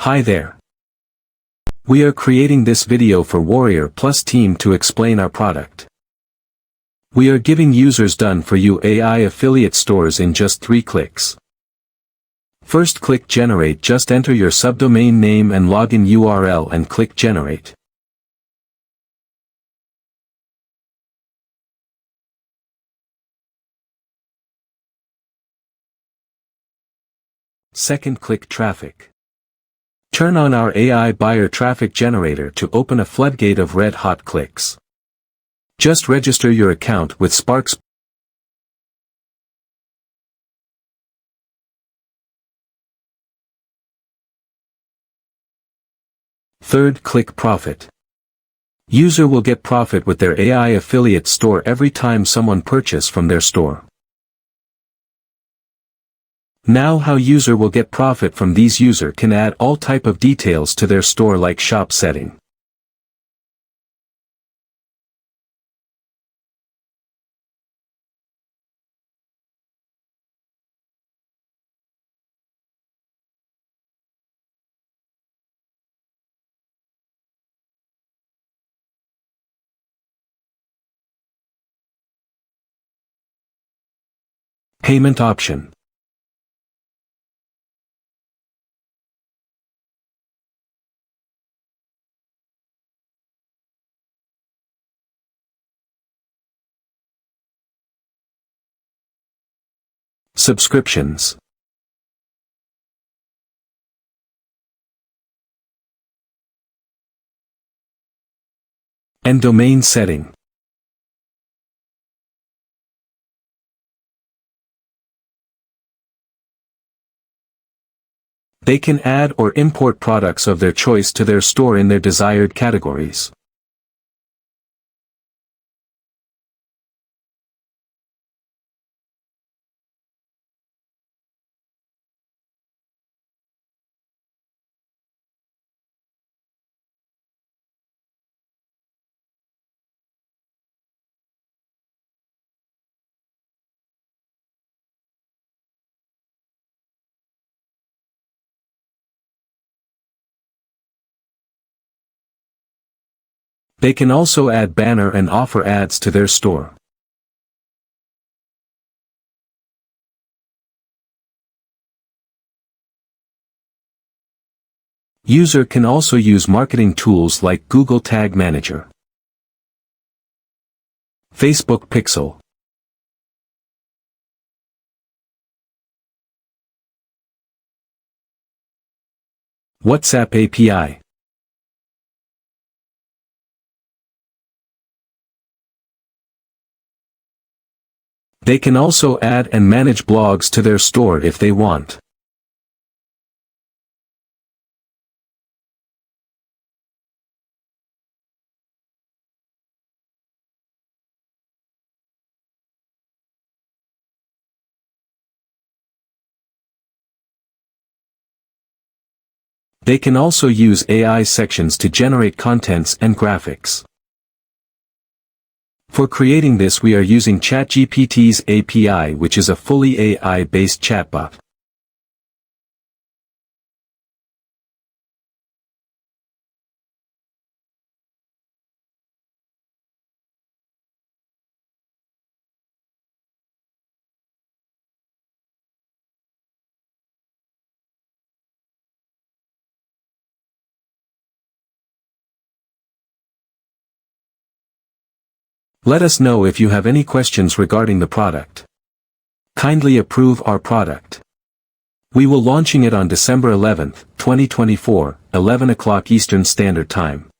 Hi there. We are creating this video for Warrior Plus team to explain our product. We are giving users done for you AI affiliate stores in just 3 clicks. First, click Generate. Just enter your subdomain name and login URL and click Generate. Second, click Traffic. Turn on our AI buyer traffic generator to open a floodgate of red-hot clicks. Just register your account with Sparks. Third, click Profit. User will get profit with their AI affiliate store every time someone purchases from their store. Now how user will get profit from these? User can add all type of details to their store like shop setting. Payment option. Subscriptions. And domain setting. They can add or import products of their choice to their store in their desired categories. They can also add banner and offer ads to their store. User can also use marketing tools like Google Tag Manager, Facebook Pixel, WhatsApp API. They can also add and manage blogs to their store if they want. They can also use AI sections to generate contents and graphics. For creating this, we are using ChatGPT's API, which is a fully AI-based chatbot. Let us know if you have any questions regarding the product. Kindly approve our product. We will launching it on December 11th, 2024, 11 o'clock Eastern Standard Time.